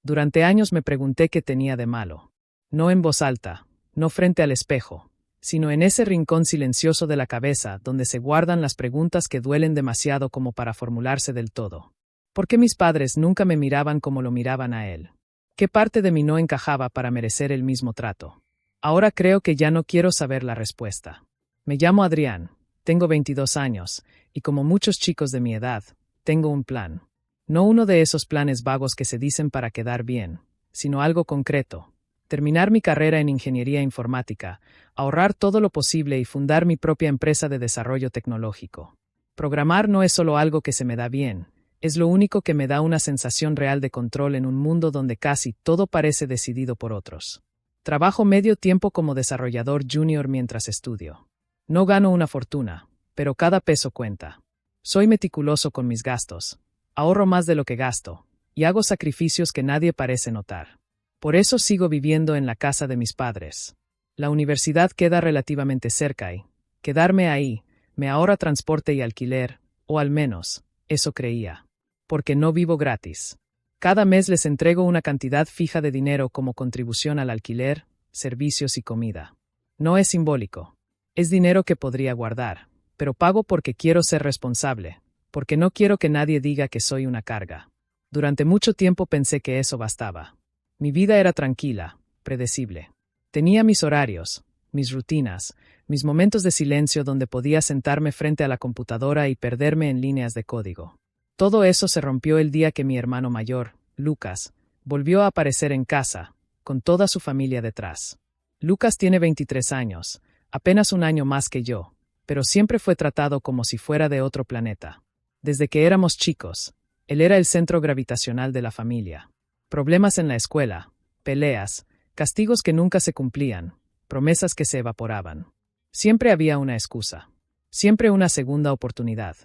Durante años me pregunté qué tenía de malo. No en voz alta, no frente al espejo, sino en ese rincón silencioso de la cabeza donde se guardan las preguntas que duelen demasiado como para formularse del todo. ¿Por qué mis padres nunca me miraban como lo miraban a él? ¿Qué parte de mí no encajaba para merecer el mismo trato? Ahora creo que ya no quiero saber la respuesta. Me llamo Adrián, tengo 22 años, y como muchos chicos de mi edad, tengo un plan. No uno de esos planes vagos que se dicen para quedar bien, sino algo concreto. Terminar mi carrera en ingeniería informática, ahorrar todo lo posible y fundar mi propia empresa de desarrollo tecnológico. Programar no es solo algo que se me da bien, es lo único que me da una sensación real de control en un mundo donde casi todo parece decidido por otros. Trabajo medio tiempo como desarrollador junior mientras estudio. No gano una fortuna, pero cada peso cuenta. Soy meticuloso con mis gastos, ahorro más de lo que gasto, y hago sacrificios que nadie parece notar. Por eso sigo viviendo en la casa de mis padres. La universidad queda relativamente cerca y quedarme ahí me ahorra transporte y alquiler, o al menos, eso creía. Porque no vivo gratis. Cada mes les entrego una cantidad fija de dinero como contribución al alquiler, servicios y comida. No es simbólico. Es dinero que podría guardar, pero pago porque quiero ser responsable, porque no quiero que nadie diga que soy una carga. Durante mucho tiempo pensé que eso bastaba. Mi vida era tranquila, predecible. Tenía mis horarios, mis rutinas, mis momentos de silencio donde podía sentarme frente a la computadora y perderme en líneas de código. Todo eso se rompió el día que mi hermano mayor, Lucas, volvió a aparecer en casa, con toda su familia detrás. Lucas tiene 23 años, apenas un año más que yo, pero siempre fue tratado como si fuera de otro planeta. Desde que éramos chicos, él era el centro gravitacional de la familia. Problemas en la escuela, peleas, castigos que nunca se cumplían, promesas que se evaporaban. Siempre había una excusa. Siempre una segunda oportunidad.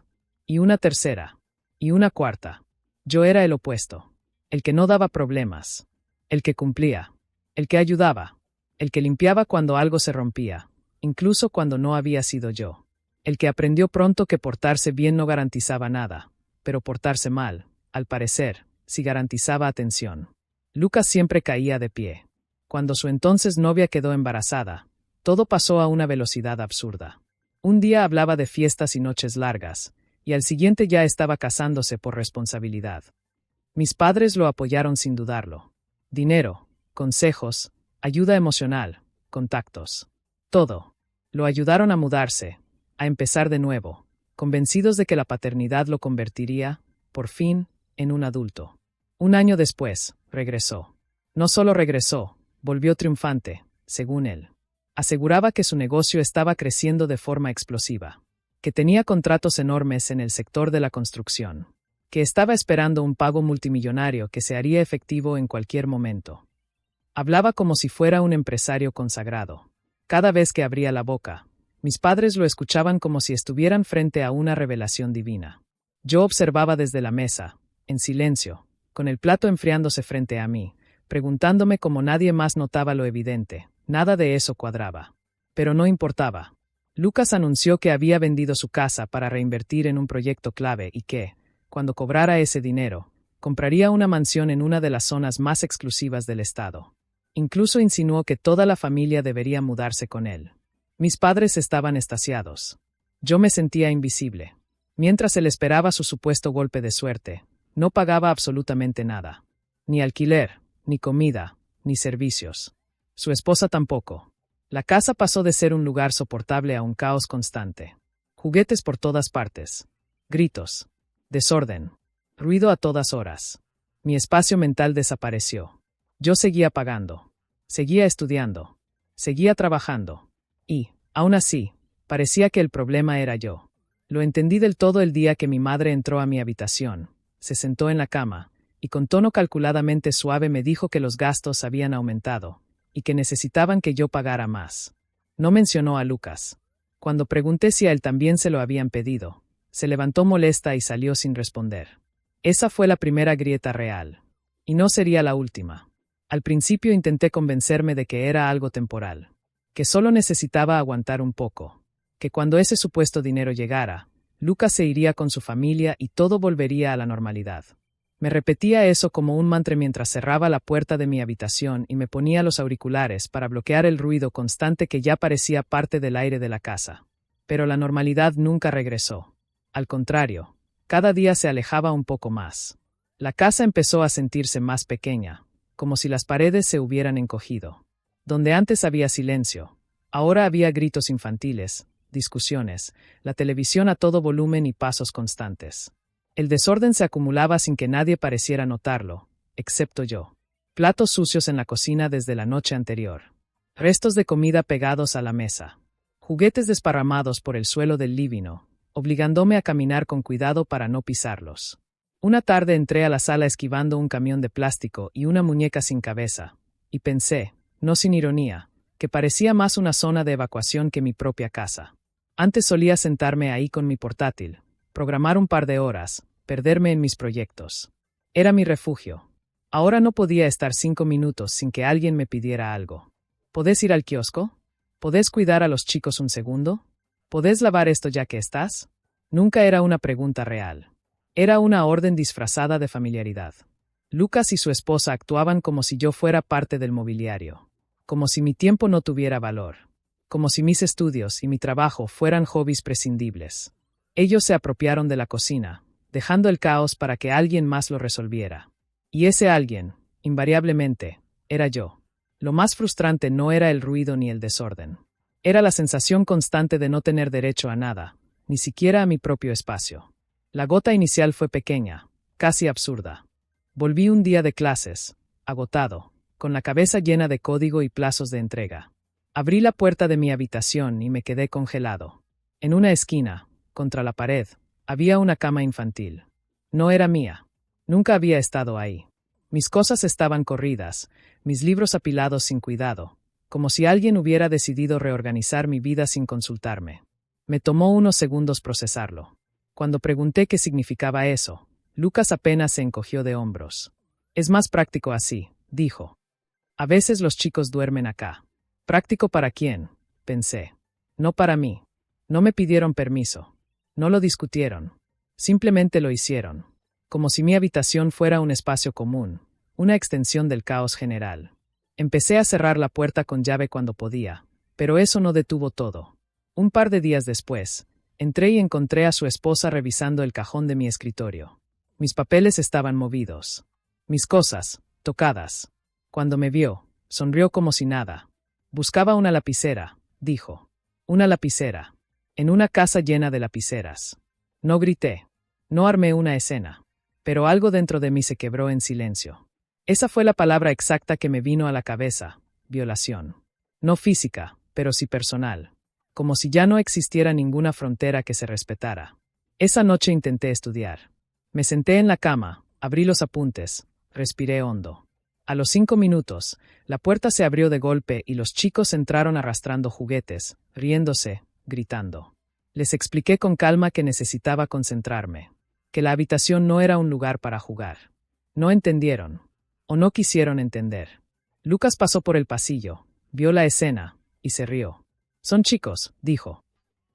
Y una tercera. Y una cuarta. Yo era el opuesto. El que no daba problemas. El que cumplía. El que ayudaba. El que limpiaba cuando algo se rompía, incluso cuando no había sido yo. El que aprendió pronto que portarse bien no garantizaba nada, pero portarse mal, al parecer, sí garantizaba atención. Lucas siempre caía de pie. Cuando su entonces novia quedó embarazada, todo pasó a una velocidad absurda. Un día hablaba de fiestas y noches largas, y al siguiente ya estaba casándose por responsabilidad. Mis padres lo apoyaron sin dudarlo. Dinero, consejos, ayuda emocional, contactos. Todo. Lo ayudaron a mudarse, a empezar de nuevo, convencidos de que la paternidad lo convertiría, por fin, en un adulto. Un año después, regresó. No solo regresó, volvió triunfante, según él. Aseguraba que su negocio estaba creciendo de forma explosiva, que tenía contratos enormes en el sector de la construcción, que estaba esperando un pago multimillonario que se haría efectivo en cualquier momento. Hablaba como si fuera un empresario consagrado. Cada vez que abría la boca, mis padres lo escuchaban como si estuvieran frente a una revelación divina. Yo observaba desde la mesa, en silencio, con el plato enfriándose frente a mí, preguntándome como nadie más notaba lo evidente. Nada de eso cuadraba. Pero no importaba. Lucas anunció que había vendido su casa para reinvertir en un proyecto clave y que, cuando cobrara ese dinero, compraría una mansión en una de las zonas más exclusivas del estado. Incluso insinuó que toda la familia debería mudarse con él. Mis padres estaban extasiados. Yo me sentía invisible. Mientras él esperaba su supuesto golpe de suerte, no pagaba absolutamente nada. Ni alquiler, ni comida, ni servicios. Su esposa tampoco. La casa pasó de ser un lugar soportable a un caos constante. Juguetes por todas partes. Gritos. Desorden. Ruido a todas horas. Mi espacio mental desapareció. Yo seguía pagando. Seguía estudiando. Seguía trabajando. Y, aún así, parecía que el problema era yo. Lo entendí del todo el día que mi madre entró a mi habitación, se sentó en la cama, y con tono calculadamente suave me dijo que los gastos habían aumentado, y que necesitaban que yo pagara más. No mencionó a Lucas. Cuando pregunté si a él también se lo habían pedido, se levantó molesta y salió sin responder. Esa fue la primera grieta real. Y no sería la última. Al principio intenté convencerme de que era algo temporal, que solo necesitaba aguantar un poco, que cuando ese supuesto dinero llegara, Lucas se iría con su familia y todo volvería a la normalidad. Me repetía eso como un mantra mientras cerraba la puerta de mi habitación y me ponía los auriculares para bloquear el ruido constante que ya parecía parte del aire de la casa. Pero la normalidad nunca regresó. Al contrario, cada día se alejaba un poco más. La casa empezó a sentirse más pequeña, como si las paredes se hubieran encogido. Donde antes había silencio, ahora había gritos infantiles, discusiones, la televisión a todo volumen y pasos constantes. El desorden se acumulaba sin que nadie pareciera notarlo, excepto yo. Platos sucios en la cocina desde la noche anterior. Restos de comida pegados a la mesa. Juguetes desparramados por el suelo del living, obligándome a caminar con cuidado para no pisarlos. Una tarde entré a la sala esquivando un camión de plástico y una muñeca sin cabeza, y pensé, no sin ironía, que parecía más una zona de evacuación que mi propia casa. Antes solía sentarme ahí con mi portátil, programar un par de horas, perderme en mis proyectos. Era mi refugio. Ahora no podía estar 5 minutos sin que alguien me pidiera algo. ¿Podés ir al kiosco? ¿Podés cuidar a los chicos un segundo? ¿Podés lavar esto ya que estás? Nunca era una pregunta real. Era una orden disfrazada de familiaridad. Lucas y su esposa actuaban como si yo fuera parte del mobiliario. Como si mi tiempo no tuviera valor. Como si mis estudios y mi trabajo fueran hobbies prescindibles. Ellos se apropiaron de la cocina, dejando el caos para que alguien más lo resolviera. Y ese alguien, invariablemente, era yo. Lo más frustrante no era el ruido ni el desorden. Era la sensación constante de no tener derecho a nada, ni siquiera a mi propio espacio. La gota inicial fue pequeña, casi absurda. Volví un día de clases, agotado, con la cabeza llena de código y plazos de entrega. Abrí la puerta de mi habitación y me quedé congelado. En una esquina, contra la pared, había una cama infantil. No era mía. Nunca había estado ahí. Mis cosas estaban corridas, mis libros apilados sin cuidado, como si alguien hubiera decidido reorganizar mi vida sin consultarme. Me tomó unos segundos procesarlo. Cuando pregunté qué significaba eso, Lucas apenas se encogió de hombros. Es más práctico así, dijo. A veces los chicos duermen acá. ¿Práctico para quién? Pensé. No para mí. No me pidieron permiso. No lo discutieron. Simplemente lo hicieron. Como si mi habitación fuera un espacio común, una extensión del caos general. Empecé a cerrar la puerta con llave cuando podía, pero eso no detuvo todo. Un par de días después, entré y encontré a su esposa revisando el cajón de mi escritorio. Mis papeles estaban movidos. Mis cosas, tocadas. Cuando me vio, sonrió como si nada. Buscaba una lapicera, dijo. Una lapicera. En una casa llena de lapiceras. No grité. No armé una escena. Pero algo dentro de mí se quebró en silencio. Esa fue la palabra exacta que me vino a la cabeza. Violación. No física, pero sí personal. Como si ya no existiera ninguna frontera que se respetara. Esa noche intenté estudiar. Me senté en la cama, abrí los apuntes, respiré hondo. A los 5 minutos, la puerta se abrió de golpe y los chicos entraron arrastrando juguetes, riéndose, gritando. Les expliqué con calma que necesitaba concentrarme, que la habitación no era un lugar para jugar. No entendieron, o no quisieron entender. Lucas pasó por el pasillo, vio la escena, y se rió. Son chicos, dijo.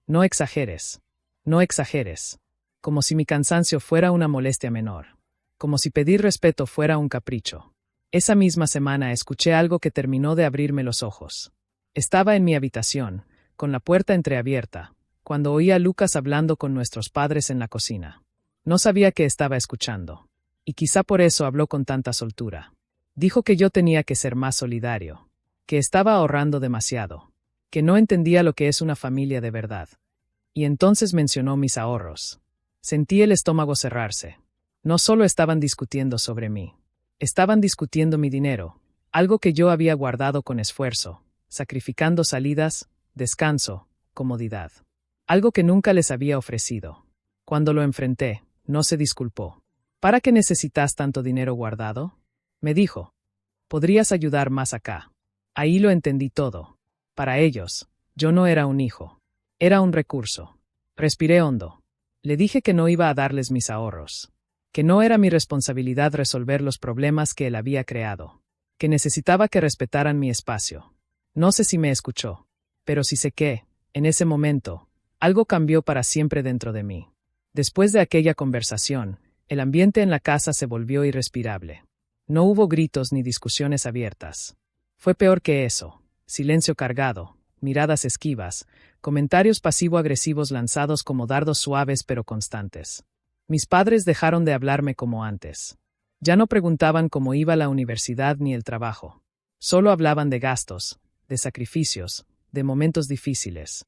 No exageres. No exageres. Como si mi cansancio fuera una molestia menor. Como si pedir respeto fuera un capricho. Esa misma semana escuché algo que terminó de abrirme los ojos. Estaba en mi habitación, con la puerta entreabierta, cuando oí a Lucas hablando con nuestros padres en la cocina. No sabía qué estaba escuchando. Y quizá por eso habló con tanta soltura. Dijo que yo tenía que ser más solidario. Que estaba ahorrando demasiado. Que no entendía lo que es una familia de verdad. Y entonces mencionó mis ahorros. Sentí el estómago cerrarse. No solo estaban discutiendo sobre mí. Estaban discutiendo mi dinero, algo que yo había guardado con esfuerzo, sacrificando salidas, descanso, comodidad. Algo que nunca les había ofrecido. Cuando lo enfrenté, no se disculpó. ¿Para qué necesitas tanto dinero guardado? Me dijo. Podrías ayudar más acá. Ahí lo entendí todo. Para ellos, yo no era un hijo. Era un recurso. Respiré hondo. Le dije que no iba a darles mis ahorros. Que no era mi responsabilidad resolver los problemas que él había creado. Que necesitaba que respetaran mi espacio. No sé si me escuchó. Pero sí sé que, en ese momento, algo cambió para siempre dentro de mí. Después de aquella conversación, El ambiente en la casa se volvió irrespirable. No hubo gritos ni discusiones abiertas. Fue peor que eso: silencio cargado, miradas esquivas, comentarios pasivo-agresivos lanzados como dardos suaves pero constantes. Mis padres dejaron de hablarme como antes. Ya no preguntaban cómo iba la universidad ni el trabajo. Solo hablaban de gastos, de sacrificios, de momentos difíciles.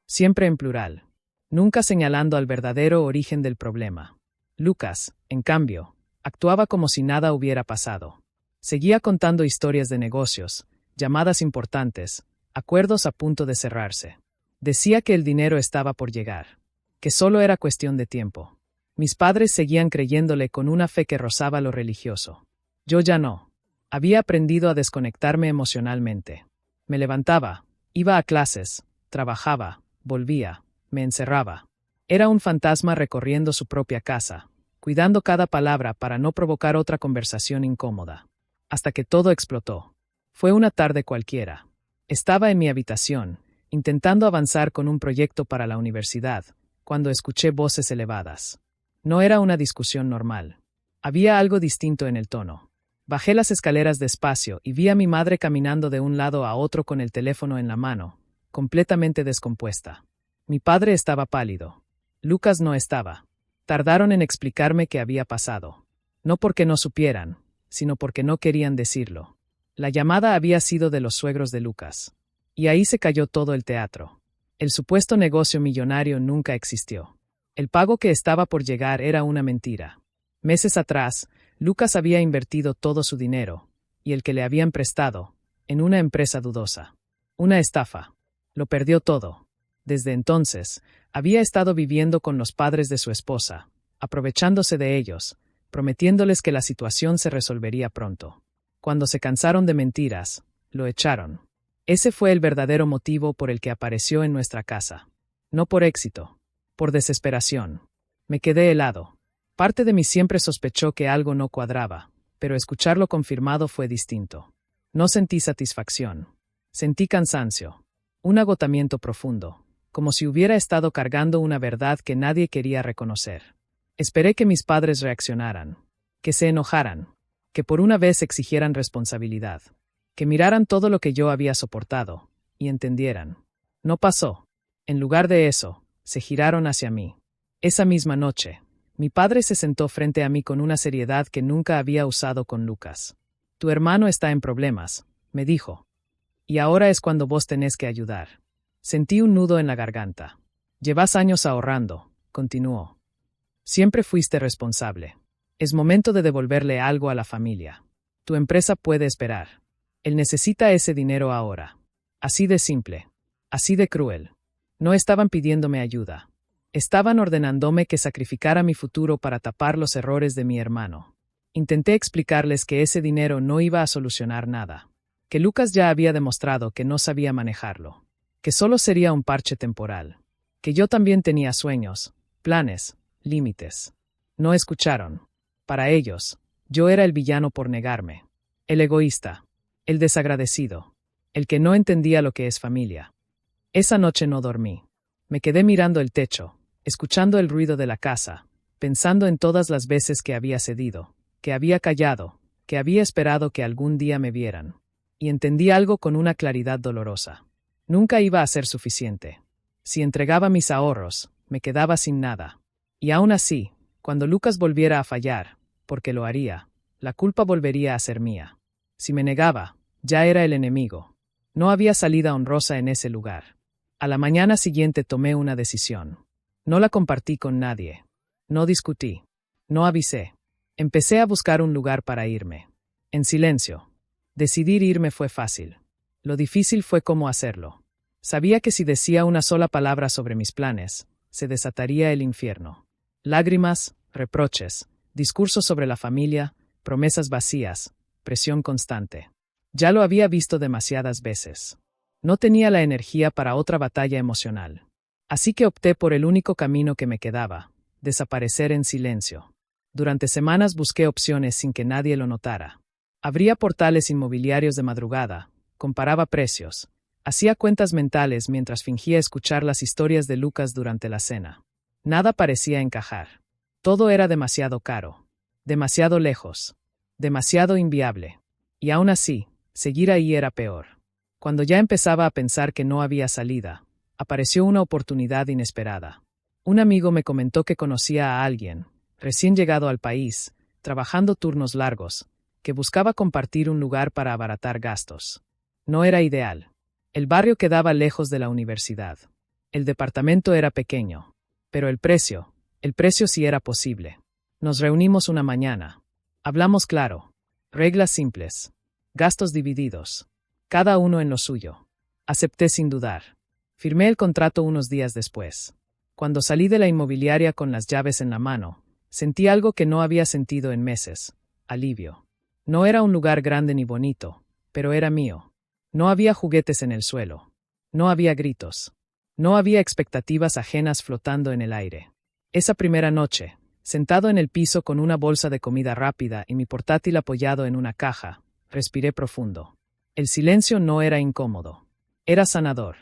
Siempre en plural. Nunca señalando al verdadero origen del problema. Lucas, en cambio, actuaba como si nada hubiera pasado. Seguía contando historias de negocios, llamadas importantes, acuerdos a punto de cerrarse. Decía que el dinero estaba por llegar, que solo era cuestión de tiempo. Mis padres seguían creyéndole con una fe que rozaba lo religioso. Yo ya no. Había aprendido a desconectarme emocionalmente. Me levantaba, iba a clases, trabajaba, volvía, me encerraba. Era un fantasma recorriendo su propia casa, cuidando cada palabra para no provocar otra conversación incómoda. Hasta que todo explotó. Fue una tarde cualquiera. Estaba en mi habitación, intentando avanzar con un proyecto para la universidad, cuando escuché voces elevadas. No era una discusión normal. Había algo distinto en el tono. Bajé las escaleras despacio y vi a mi madre caminando de un lado a otro con el teléfono en la mano, completamente descompuesta. Mi padre estaba pálido. Lucas no estaba. Tardaron en explicarme qué había pasado. No porque no supieran, sino porque no querían decirlo. La llamada había sido de los suegros de Lucas. Y ahí se cayó todo el teatro. El supuesto negocio millonario nunca existió. El pago que estaba por llegar era una mentira. Meses atrás, Lucas había invertido todo su dinero, y el que le habían prestado, en una empresa dudosa. Una estafa. Lo perdió todo. Desde entonces, había estado viviendo con los padres de su esposa, aprovechándose de ellos, prometiéndoles que la situación se resolvería pronto. Cuando se cansaron de mentiras, lo echaron. Ese fue el verdadero motivo por el que apareció en nuestra casa. No por éxito. Por desesperación. Me quedé helado. Parte de mí siempre sospechó que algo no cuadraba, pero escucharlo confirmado fue distinto. No sentí satisfacción. Sentí cansancio. Un agotamiento profundo, como si hubiera estado cargando una verdad que nadie quería reconocer. Esperé que mis padres reaccionaran, que se enojaran, que por una vez exigieran responsabilidad, que miraran todo lo que yo había soportado, y entendieran. No pasó. En lugar de eso, se giraron hacia mí. Esa misma noche, mi padre se sentó frente a mí con una seriedad que nunca había usado con Lucas. Tu hermano está en problemas, me dijo. Y ahora es cuando vos tenés que ayudar. Sentí un nudo en la garganta. Llevas años ahorrando, continuó. Siempre fuiste responsable. Es momento de devolverle algo a la familia. Tu empresa puede esperar. Él necesita ese dinero ahora. Así de simple. Así de cruel. No estaban pidiéndome ayuda. Estaban ordenándome que sacrificara mi futuro para tapar los errores de mi hermano. Intenté explicarles que ese dinero no iba a solucionar nada. Que Lucas ya había demostrado que no sabía manejarlo. Que solo sería un parche temporal. Que yo también tenía sueños, planes, límites. No escucharon. Para ellos, yo era el villano por negarme. El egoísta. El desagradecido. El que no entendía lo que es familia. Esa noche no dormí. Me quedé mirando el techo, escuchando el ruido de la casa, pensando en todas las veces que había cedido, que había callado, que había esperado que algún día me vieran. Y entendí algo con una claridad dolorosa. Nunca iba a ser suficiente. Si entregaba mis ahorros, me quedaba sin nada. Y aún así, cuando Lucas volviera a fallar, porque lo haría, la culpa volvería a ser mía. Si me negaba, ya era el enemigo. No había salida honrosa en ese lugar. A la mañana siguiente tomé una decisión. No la compartí con nadie. No discutí. No avisé. Empecé a buscar un lugar para irme. En silencio. Decidir irme fue fácil. Lo difícil fue cómo hacerlo. Sabía que si decía una sola palabra sobre mis planes, se desataría el infierno. Lágrimas, reproches, discursos sobre la familia, promesas vacías, presión constante. Ya lo había visto demasiadas veces. No tenía la energía para otra batalla emocional. Así que opté por el único camino que me quedaba: desaparecer en silencio. Durante semanas busqué opciones sin que nadie lo notara. Abría portales inmobiliarios de madrugada, comparaba precios, hacía cuentas mentales mientras fingía escuchar las historias de Lucas durante la cena. Nada parecía encajar. Todo era demasiado caro, demasiado lejos, demasiado inviable. Y aún así, seguir ahí era peor. Cuando ya empezaba a pensar que no había salida, apareció una oportunidad inesperada. Un amigo me comentó que conocía a alguien, recién llegado al país, trabajando turnos largos, que buscaba compartir un lugar para abaratar gastos. No era ideal. El barrio quedaba lejos de la universidad. El departamento era pequeño. Pero el precio sí era posible. Nos reunimos una mañana. Hablamos claro. Reglas simples. Gastos divididos. Cada uno en lo suyo. Acepté sin dudar. Firmé el contrato unos días después. Cuando salí de la inmobiliaria con las llaves en la mano, sentí algo que no había sentido en meses. Alivio. No era un lugar grande ni bonito, pero era mío. No había juguetes en el suelo. No había gritos. No había expectativas ajenas flotando en el aire. Esa primera noche, sentado en el piso con una bolsa de comida rápida y mi portátil apoyado en una caja, respiré profundo. El silencio no era incómodo. Era sanador.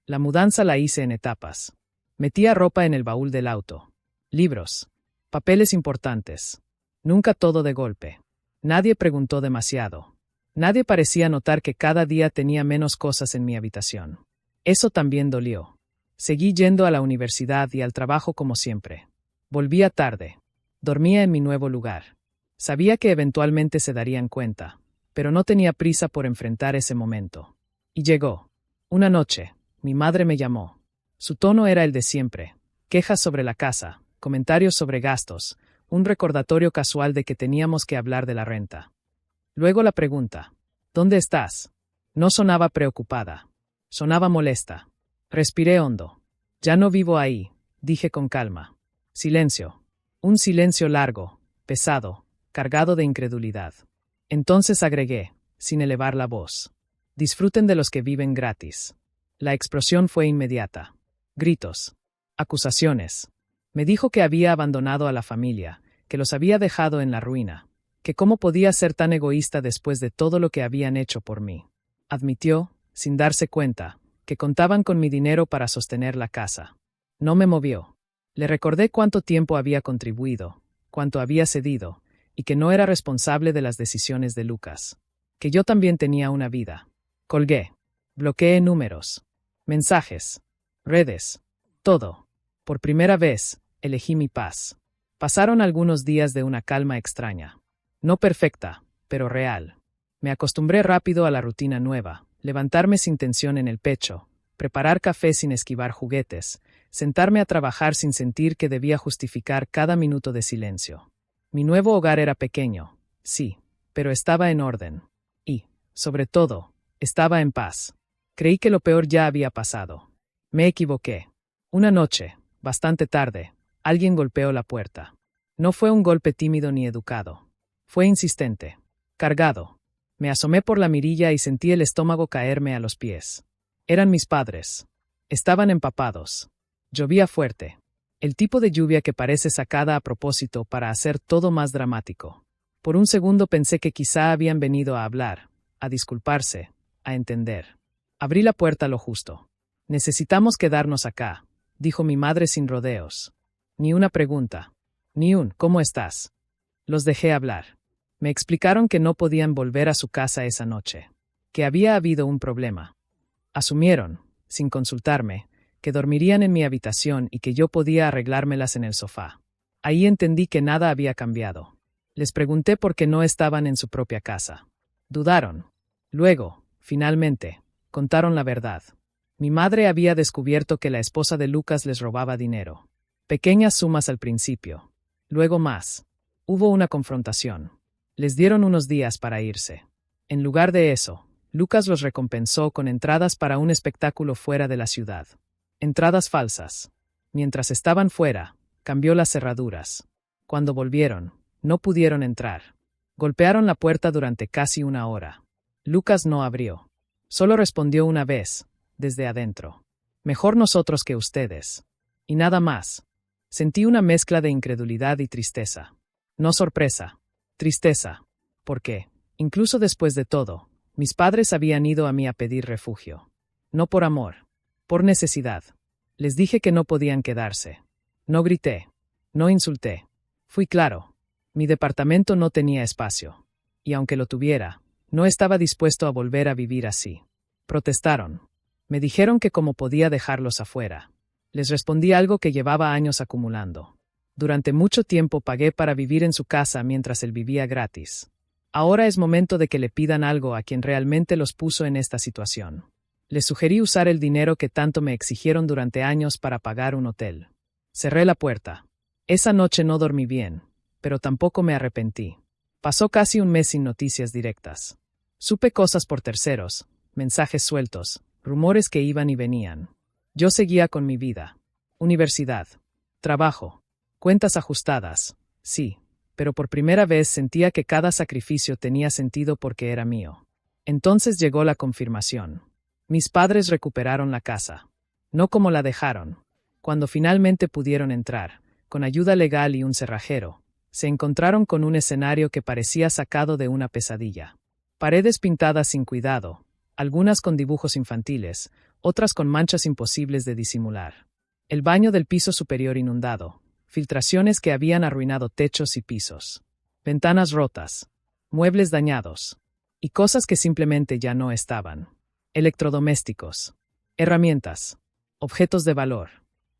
La mudanza la hice en etapas. Metía ropa en el baúl del auto. Libros. Papeles importantes. Nunca todo de golpe. Nadie preguntó demasiado. Nadie parecía notar que cada día tenía menos cosas en mi habitación. Eso también dolió. Seguí yendo a la universidad y al trabajo como siempre. Volvía tarde. Dormía en mi nuevo lugar. Sabía que eventualmente se darían cuenta, pero no tenía prisa por enfrentar ese momento. Y llegó. Una noche, mi madre me llamó. Su tono era el de siempre. Quejas sobre la casa, comentarios sobre gastos, un recordatorio casual de que teníamos que hablar de la renta. Luego la pregunta, ¿dónde estás? No sonaba preocupada. Sonaba molesta. Respiré hondo. Ya no vivo ahí, dije con calma. Silencio. Un silencio largo, pesado, cargado de incredulidad. Entonces agregué, sin elevar la voz. Disfruten de los que viven gratis. La explosión fue inmediata. Gritos. Acusaciones. Me dijo que había abandonado a la familia, que los había dejado en la ruina, que cómo podía ser tan egoísta después de todo lo que habían hecho por mí. Admitió, sin darse cuenta, que contaban con mi dinero para sostener la casa. No me movió. Le recordé cuánto tiempo había contribuido, cuánto había cedido, y que no era responsable de las decisiones de Lucas. Que yo también tenía una vida. Colgué. Bloqueé números. Mensajes. Redes. Todo. Por primera vez, elegí mi paz. Pasaron algunos días de una calma extraña. No perfecta, pero real. Me acostumbré rápido a la rutina nueva. Levantarme sin tensión en el pecho, preparar café sin esquivar juguetes, sentarme a trabajar sin sentir que debía justificar cada minuto de silencio. Mi nuevo hogar era pequeño, sí, pero estaba en orden. Y, sobre todo, estaba en paz. Creí que lo peor ya había pasado. Me equivoqué. Una noche, bastante tarde, alguien golpeó la puerta. No fue un golpe tímido ni educado. Fue insistente. Cargado. Me asomé por la mirilla y sentí el estómago caerme a los pies. Eran mis padres. Estaban empapados. Llovía fuerte. El tipo de lluvia que parece sacada a propósito para hacer todo más dramático. Por un segundo pensé que quizá habían venido a hablar, a disculparse, a entender. Abrí la puerta lo justo. Necesitamos quedarnos acá, dijo mi madre sin rodeos. Ni una pregunta. Ni un ¿cómo estás? Los dejé hablar. Me explicaron que no podían volver a su casa esa noche, que había habido un problema. Asumieron, sin consultarme, que dormirían en mi habitación y que yo podía arreglármelas en el sofá. Ahí entendí que nada había cambiado. Les pregunté por qué no estaban en su propia casa. Dudaron. Luego, finalmente, contaron la verdad. Mi madre había descubierto que la esposa de Lucas les robaba dinero. Pequeñas sumas al principio. Luego más. Hubo una confrontación. Les dieron unos días para irse. En lugar de eso, Lucas los recompensó con entradas para un espectáculo fuera de la ciudad. Entradas falsas. Mientras estaban fuera, cambió las cerraduras. Cuando volvieron, no pudieron entrar. Golpearon la puerta durante casi una hora. Lucas no abrió. Solo respondió una vez, desde adentro. Mejor nosotros que ustedes. Y nada más. Sentí una mezcla de incredulidad y tristeza. No sorpresa. Tristeza. Porque, incluso después de todo, mis padres habían ido a mí a pedir refugio. No por amor. Por necesidad. Les dije que no podían quedarse. No grité. No insulté. Fui claro. Mi departamento no tenía espacio. Y aunque lo tuviera, no estaba dispuesto a volver a vivir así. Protestaron. Me dijeron que cómo podía dejarlos afuera. Les respondí algo que llevaba años acumulando. Durante mucho tiempo pagué para vivir en su casa mientras él vivía gratis. Ahora es momento de que le pidan algo a quien realmente los puso en esta situación. Les sugerí usar el dinero que tanto me exigieron durante años para pagar un hotel. Cerré la puerta. Esa noche no dormí bien, pero tampoco me arrepentí. Pasó casi un mes sin noticias directas. Supe cosas por terceros, mensajes sueltos, rumores que iban y venían. Yo seguía con mi vida. Universidad. Trabajo. Cuentas ajustadas. Sí, pero por primera vez sentía que cada sacrificio tenía sentido porque era mío. Entonces llegó la confirmación. Mis padres recuperaron la casa. No como la dejaron. Cuando finalmente pudieron entrar, con ayuda legal y un cerrajero, se encontraron con un escenario que parecía sacado de una pesadilla. Paredes pintadas sin cuidado, algunas con dibujos infantiles, otras con manchas imposibles de disimular. El baño del piso superior inundado, filtraciones que habían arruinado techos y pisos, ventanas rotas, muebles dañados, y cosas que simplemente ya no estaban. Electrodomésticos, herramientas, objetos de valor.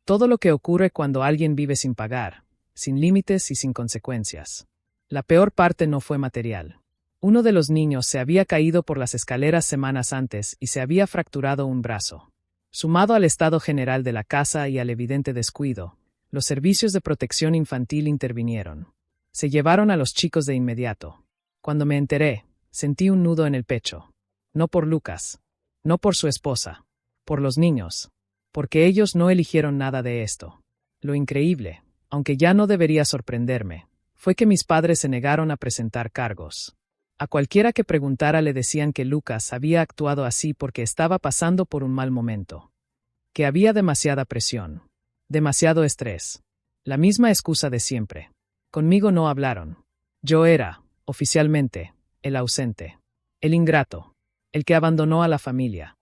Todo lo que ocurre cuando alguien vive sin pagar, sin límites y sin consecuencias. La peor parte no fue material. Uno de los niños se había caído por las escaleras semanas antes y se había fracturado un brazo. Sumado al estado general de la casa y al evidente descuido, los servicios de protección infantil intervinieron. Se llevaron a los chicos de inmediato. Cuando me enteré, sentí un nudo en el pecho. No por Lucas. No por su esposa. Por los niños. Porque ellos no eligieron nada de esto. Lo increíble, aunque ya no debería sorprenderme, fue que mis padres se negaron a presentar cargos. A cualquiera que preguntara le decían que Lucas había actuado así porque estaba pasando por un mal momento. Que había demasiada presión. Demasiado estrés. La misma excusa de siempre. Conmigo no hablaron. Yo era, oficialmente, el ausente. El ingrato. El que abandonó a la familia.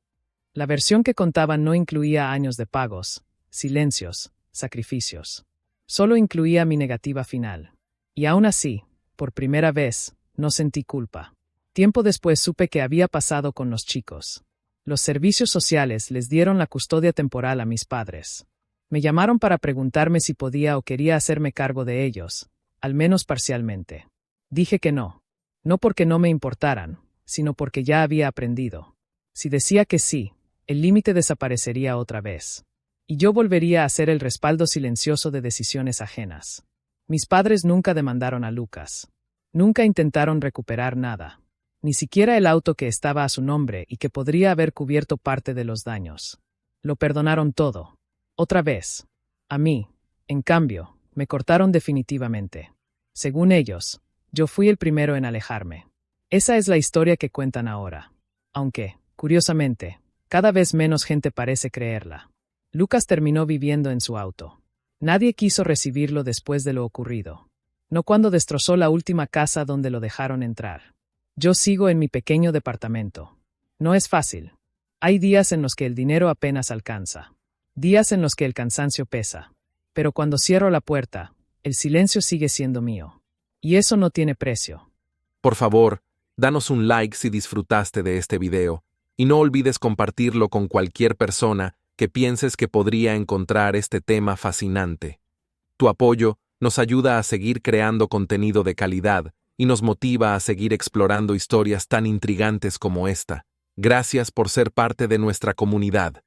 La versión que contaban no incluía años de pagos, silencios, sacrificios. Solo incluía mi negativa final. Y aún así, por primera vez, no sentí culpa. Tiempo después supe que había pasado con los chicos. Los servicios sociales les dieron la custodia temporal a mis padres. Me llamaron para preguntarme si podía o quería hacerme cargo de ellos, al menos parcialmente. Dije que no. No porque no me importaran, sino porque ya había aprendido. Si decía que sí, el límite desaparecería otra vez. Y yo volvería a ser el respaldo silencioso de decisiones ajenas. Mis padres nunca demandaron a Lucas. Nunca intentaron recuperar nada. Ni siquiera el auto que estaba a su nombre y que podría haber cubierto parte de los daños. Lo perdonaron todo. Otra vez. A mí, en cambio, me cortaron definitivamente. Según ellos, yo fui el primero en alejarme. Esa es la historia que cuentan ahora. Aunque, curiosamente, cada vez menos gente parece creerla. Lucas terminó viviendo en su auto. Nadie quiso recibirlo después de lo ocurrido. No cuando destrozó la última casa donde lo dejaron entrar. Yo sigo en mi pequeño departamento. No es fácil. Hay días en los que el dinero apenas alcanza. Días en los que el cansancio pesa. Pero cuando cierro la puerta, el silencio sigue siendo mío. Y eso no tiene precio. Por favor, danos un like si disfrutaste de este video, y no olvides compartirlo con cualquier persona que pienses que podría encontrar este tema fascinante. Tu apoyo nos ayuda a seguir creando contenido de calidad y nos motiva a seguir explorando historias tan intrigantes como esta. Gracias por ser parte de nuestra comunidad.